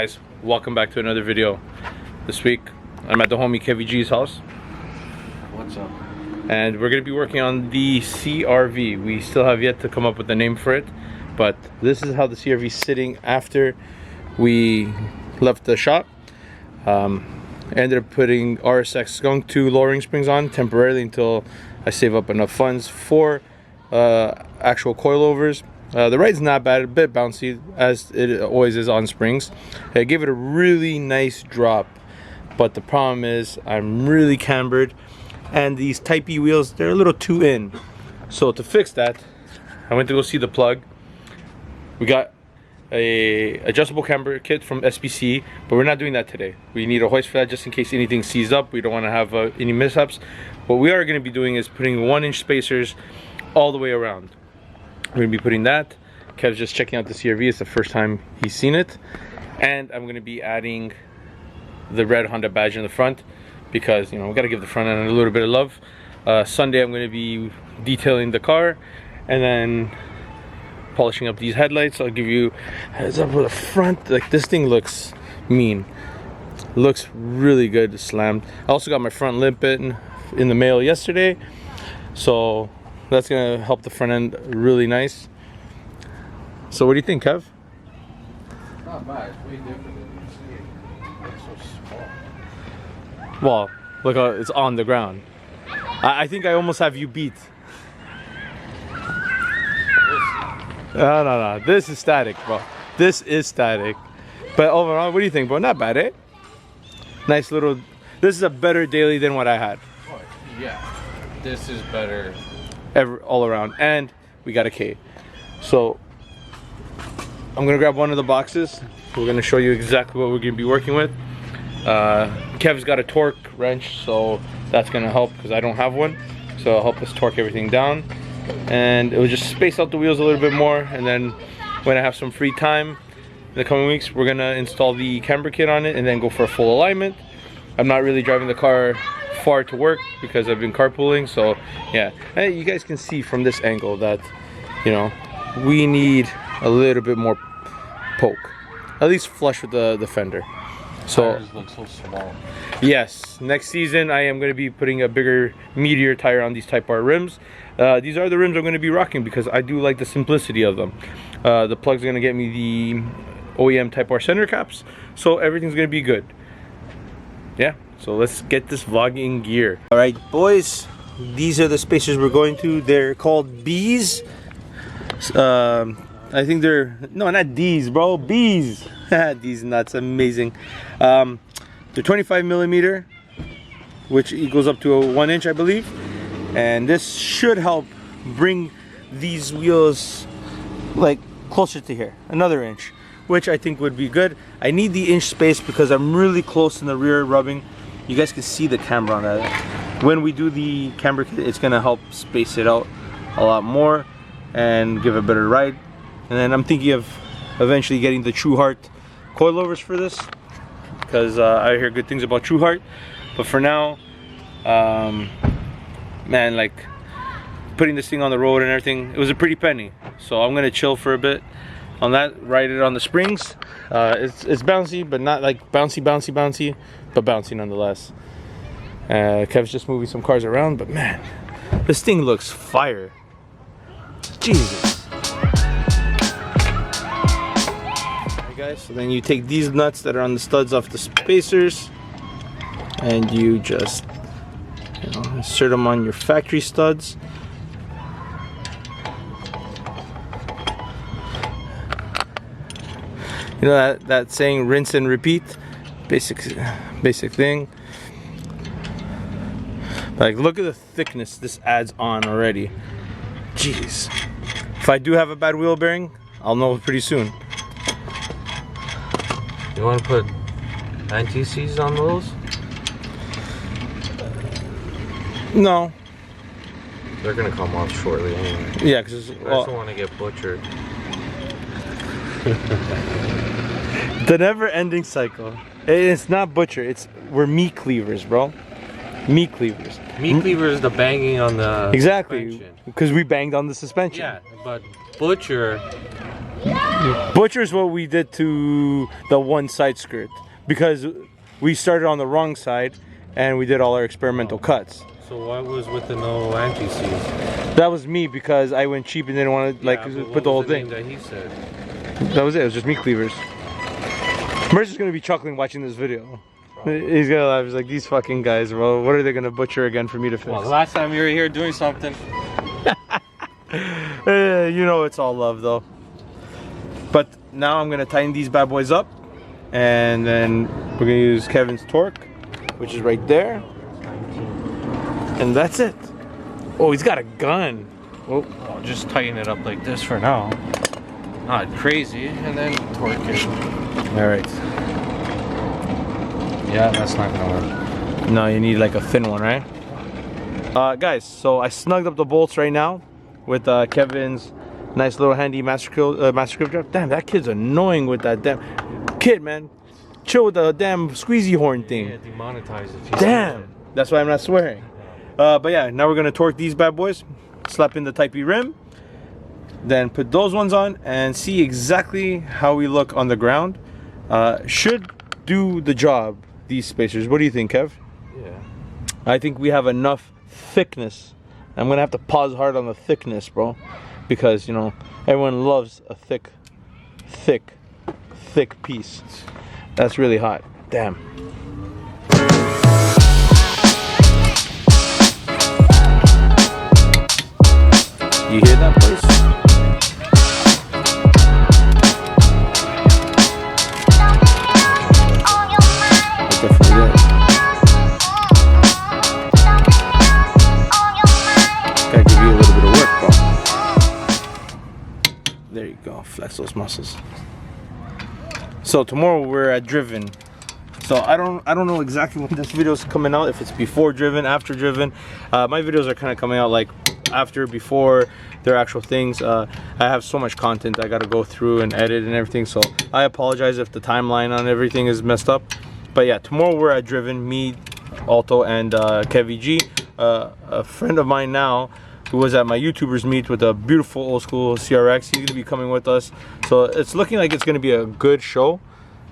guys, welcome back to another video. This week I'm at the homie crvg's house. What's up? And we're going to be working on the CRV. We still have yet to come up with a name for it, but this is how the CRV is sitting after we left the shop. Ended up putting RSX Skunk 2 lowering springs on temporarily until I save up enough funds for actual coilovers. The ride's not bad, a bit bouncy as it always is on springs. I gave it a really nice drop, but the problem is I'm really cambered and these Type E wheels, they're a little too in. So to fix that, I went to go see the plug. We got a adjustable camber kit from SBC, but we're not doing that today. We need a hoist for that just in case anything seized up. We don't want to have any mishaps. What we are going to be doing is putting 1-inch spacers all the way around. We're going to be putting that. Kev's just checking out the CRV. It's the first time he's seen it. And I'm going to be adding the red Honda badge in the front because, you know, we got to give the front end a little bit of love. Sunday I'm going to be detailing the car and then polishing up these headlights. I'll give you a heads up for the front. Like, this thing looks mean. Looks really good, slammed. I also got my front limp in the mail yesterday. So that's gonna help the front end really nice. So what do you think, Kev? Not bad. It's way different than you see it. It's so small. Well, look how it's on the ground. I think I almost have you beat. No. This is static, bro. This is static. But overall, what do you think, bro? Not bad, eh? Nice little. This is a better daily than what I had. Oh, yeah. This is better. All around, and we got a K. So I'm gonna grab one of the boxes. We're gonna show you exactly what we're gonna be working with. Kev's got a torque wrench, so that's gonna help because I don't have one. So it'll help us torque everything down, and it will just space out the wheels a little bit more. And then when I have some free time in the coming weeks, we're gonna install the camber kit on it and then go for a full alignment. I'm not really driving the car far to work because I've been carpooling, so yeah. And you guys can see from this angle that, you know, we need a little bit more poke, at least flush with the fender. So tires look so small. Yes, next season I am going to be putting a bigger Meteor tire on these Type R rims. These are the rims I'm going to be rocking because I do like the simplicity of them. The plug's going to get me the OEM Type R center caps, so everything's going to be good. Yeah, so let's get this vlogging gear. All right, boys, these are the spacers we're going to. They're called B's. I think they're, no, not D's, bro, B's. These nuts, amazing. They're 25 millimeter, which equals up to a 1-inch, I believe. And this should help bring these wheels like closer to here, another inch, which I think would be good. I need the inch space because I'm really close in the rear rubbing. You guys can see the camber on that. When we do the camber kit, it's gonna help space it out a lot more and give a better ride. And then I'm thinking of eventually getting the True Heart coilovers for this because I hear good things about True Heart. But for now, man, like putting this thing on the road and everything, it was a pretty penny. So I'm gonna chill for a bit on that, ride it on the springs. It's bouncy, but not like bouncy, but bouncy nonetheless. Kev's just moving some cars around, but man, this thing looks fire. Jesus. Alright guys, so then you take these nuts that are on the studs off the spacers and you just, you know, insert them on your factory studs. You know that saying, rinse and repeat, basic thing. Like, look at the thickness this adds on already. Jeez. If I do have a bad wheel bearing, I'll know pretty soon. You want to put anti-seize on those? No. They're gonna come off shortly anyway. Yeah, because I just don't want to get butchered. The never-ending cycle. It's not butcher. We're meat cleavers, bro. Meat cleavers. Meat cleaver is the banging on the exactly suspension. Because we banged on the suspension. Yeah, but butcher Butcher's what we did to the one side skirt, because we started on the wrong side and we did all our experimental cuts. So what was with the no anti-seize? That was me, because I went cheap and didn't want to like put the whole thing. That he said. That was it. It was just meat cleavers. Mercer's gonna be chuckling watching this video. He's gonna laugh. He's like, these fucking guys, bro. What are they gonna butcher again for me to fix? Well, the last time you were here doing something. You know it's all love though. But now I'm gonna tighten these bad boys up, and then we're gonna use Kevin's torque, which is right there, and that's it. Oh, he's got a gun. Oh, I'll just tighten it up like this for now. Not crazy, and then torque it. All right. Yeah, that's not gonna work. No, you need like a thin one, right? Guys, so I snugged up the bolts right now with Kevin's nice little handy master screwdriver. Damn, that kid's annoying with that damn kid, man. Chill with the damn squeezy horn thing. Yeah, demonetize it. Damn, that's why I'm not swearing. But yeah, now we're gonna torque these bad boys, slap in the Type E rim, then put those ones on and see exactly how we look on the ground. Should do the job, these spacers. What do you think, Kev? Yeah. I think we have enough thickness. I'm gonna have to pause hard on the thickness, bro, because you know everyone loves a thick piece. That's really hot. Damn. You hear that, boys? That's definitely good. Gotta give you a little bit of work, bro. There you go. Flex those muscles. So tomorrow we're at Driven. So I don't know exactly when this video is coming out. If it's before Driven, after Driven. My videos are kind of coming out like after, before their actual things. I have so much content I got to go through and edit and everything. So I apologize if the timeline on everything is messed up. But yeah, tomorrow we're at Driven. Me, Alto, and crvg. A friend of mine now, who was at my YouTubers meet with a beautiful old school CRX. He's gonna be coming with us. So it's looking like it's gonna be a good show,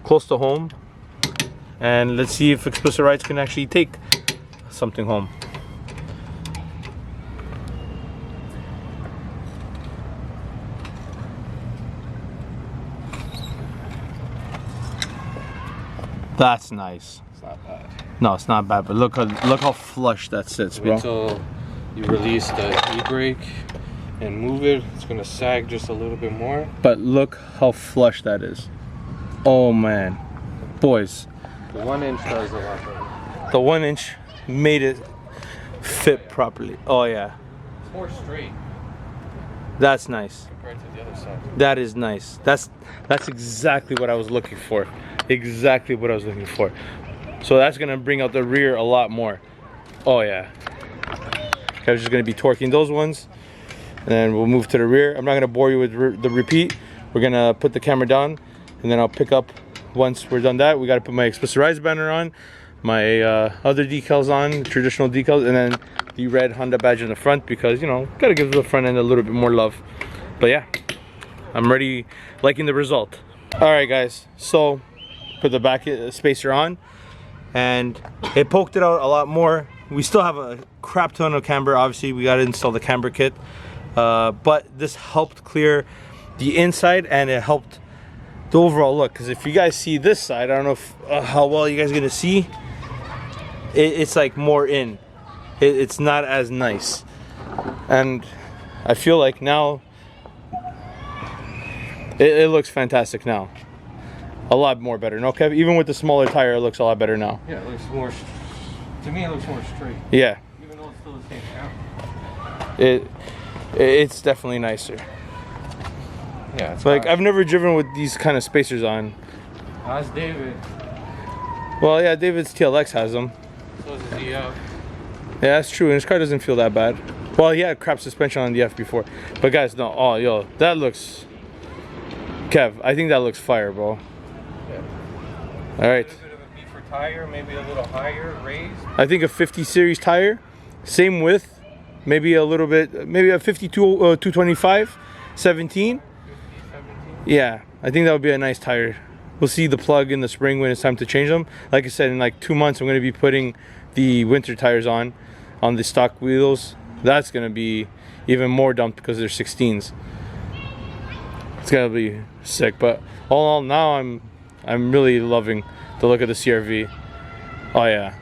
close to home. And let's see if Explicit Rights can actually take something home. That's nice. It's not bad. No, it's not bad, but look how flush that sits, bro. Wait till you release the e-brake and move it. It's gonna sag just a little bit more. But look how flush that is. Oh man, boys. The 1 inch does a lot better. The 1 inch made it fit properly. Oh yeah. It's more straight That's nice. compared to the other side. That is nice. That's exactly what I was looking for. Exactly what I was looking for. So that's gonna bring out the rear a lot more. Oh yeah. I was just gonna be torquing those ones, and then we'll move to the rear. I'm not gonna bore you with the repeat. We're gonna put the camera down, and then I'll pick up once we're done that. We gotta put my Explicit Rights banner on, my other decals on, traditional decals, and then the red Honda badge in the front, because you know, gotta give the front end a little bit more love. But yeah, I'm ready, liking the result. All right, guys. So put the back spacer on, and it poked it out a lot more. We still have a crap ton of camber. Obviously, we got to install the camber kit, but this helped clear the inside, and it helped the overall look. Because if you guys see this side, I don't know if, how well you guys are gonna see. It's like more in. It's not as nice, and I feel like now it looks fantastic now. A lot more better. No, Kev? Even with the smaller tire, it looks a lot better now. Yeah, it looks more. To me, it looks more straight. Yeah. Even though it's still the same camera. It's definitely nicer. Yeah, it's Like, hot. I've never driven with these kind of spacers on. How's David? Well, yeah, David's TLX has them. So is his EF. Yeah, that's true, and his car doesn't feel that bad. Well, he had crap suspension on the F before. But guys, no, oh, yo, that looks... Kev, I think that looks fire, bro. Yeah. All right. A little bit of a beefer tire, maybe a little higher, raised. I think a 50 series tire, same width, maybe a little bit, maybe a 52, 225, 17. 50, 17. Yeah, I think that would be a nice tire. We'll see the plug in the spring when it's time to change them. Like I said, in like 2 months, I'm going to be putting the winter tires on the stock wheels. That's going to be even more dumped because they're 16s. It's going to be sick. But all in all, now I'm really loving the look of the CRV. Oh yeah.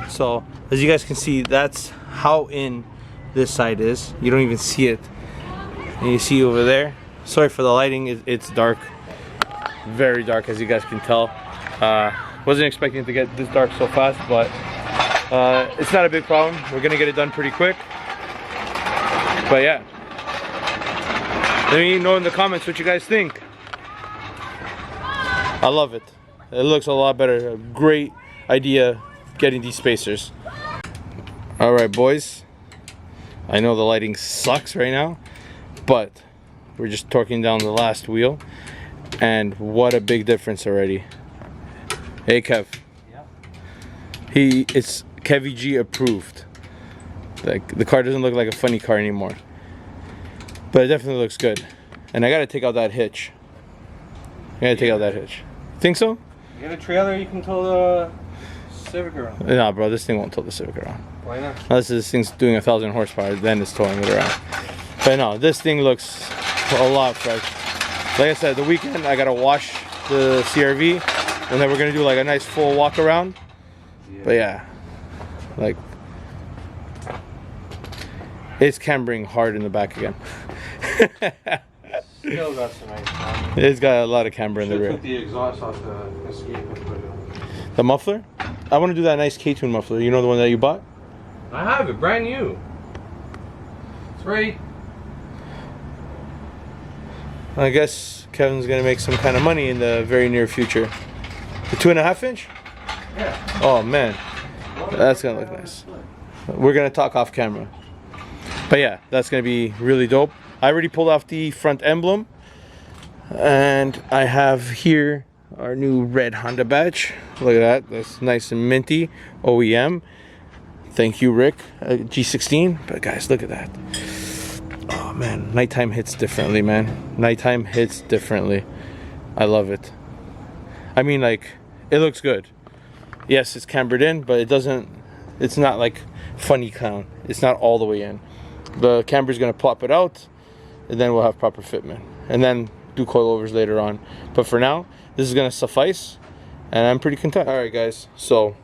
So as you guys can see, that's how in this side is. You don't even see it. And you see over there, sorry for the lighting, it's dark, very dark, as you guys can tell. Wasn't expecting it to get this dark so fast, but it's not a big problem. We're gonna get it done pretty quick. But yeah, let me know in the comments what you guys think. I love it. It looks a lot better. A great idea getting these spacers. All right, boys, I know the lighting sucks right now, but we're just torquing down the last wheel, and what a big difference already. Hey Kev. Yeah. It's crvg approved. Like, the car doesn't look like a funny car anymore, but it definitely looks good. And I gotta take out that hitch. Think so? You got a trailer you can tow the Civic around? Nah, bro, this thing won't tow the Civic around. Why not? Unless this thing's doing 1,000 horsepower, then it's towing it around. But no, this thing looks a lot fresh. Like I said, the weekend I gotta wash the CRV, and then we're gonna do like a nice full walk around. Yeah. But yeah, like, it's cambering hard in the back again. Still got some nice camber. It's got a lot of camber in the rear. Took the exhaust off the escape and put it on. The muffler? I want to do that nice K-Tune muffler. You know, the one that you bought? I have it, brand new. It's right. I guess Kevin's gonna make some kind of money in the very near future. The 2.5 inch? Yeah. Oh man, that's gonna look nice. We're gonna talk off camera. But yeah, that's gonna be really dope. I already pulled off the front emblem, and I have here our new red Honda badge. Look at that, that's nice and minty. OEM. Thank you, Rick. G16. But guys, look at that. Oh man, nighttime hits differently, man. Nighttime hits differently. I love it. I mean, like, it looks good. Yes, it's cambered in, but it's not like funny clown. It's not all the way in. The camber's gonna plop it out, and then we'll have proper fitment, and then do coilovers later on. But for now, this is gonna suffice, and I'm pretty content. All right, guys, so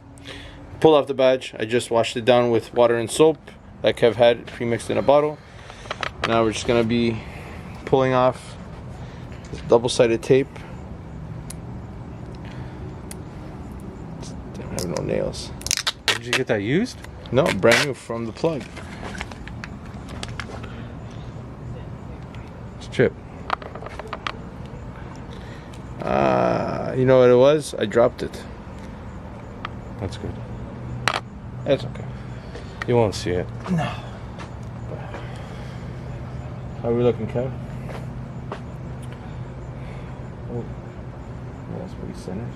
pull off the badge. I just washed it down with water and soap that Kev had pre-mixed in a bottle. Now we're just gonna be pulling off this double-sided tape. Damn, I have no nails. Did you get that used? No, brand new from the plug. It's chip. You know what it was? I dropped it. That's good. That's okay. You won't see it. No. How are we looking, Kev? Oh, that's pretty centered.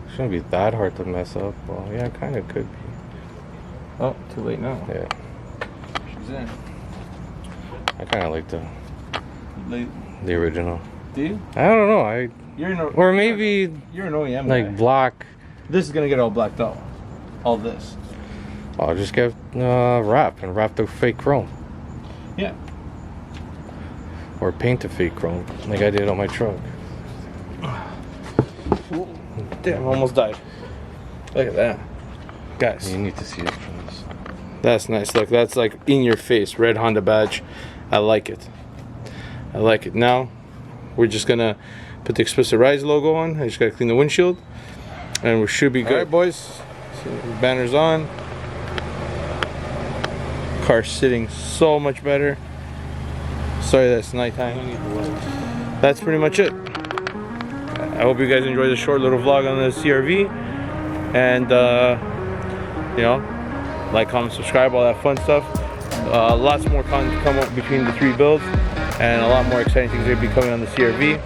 It shouldn't be that hard to mess up. Well, yeah, it kind of could be. Oh, too late now. Yeah. She's in. I kind of like Late. the original. Do you? I don't know. Or maybe you're an OEM like guy. black. This is gonna get all blacked out. All this. I'll just get wrap and wrap the fake chrome. Yeah. Or paint the fake chrome like I did on my truck. Damn, almost died. Look at that. Guys. You need to see it first. That's nice. Look, that's like in your face. Red Honda badge. I like it. I like it. Now, we're just gonna put the Explicit Rise logo on. I just gotta clean the windshield. And we should be good. Alright, boys. So, banner's on. Car sitting so much better. Sorry that's nighttime. That's pretty much it. I hope you guys enjoyed the short little vlog on the CRV. And, you know, like, comment, subscribe, all that fun stuff. Lots more content to come up between the 3 builds. And a lot more exciting things are going to be coming on the CRV.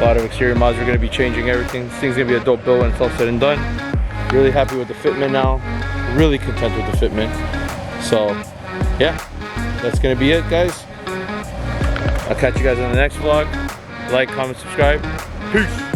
A lot of exterior mods are going to be changing everything. This thing's going to be a dope build when it's all said and done. Really happy with the fitment now. Really content with the fitment. So, yeah, that's going to be it, guys. I'll catch you guys on the next vlog. Like, comment, subscribe. Peace.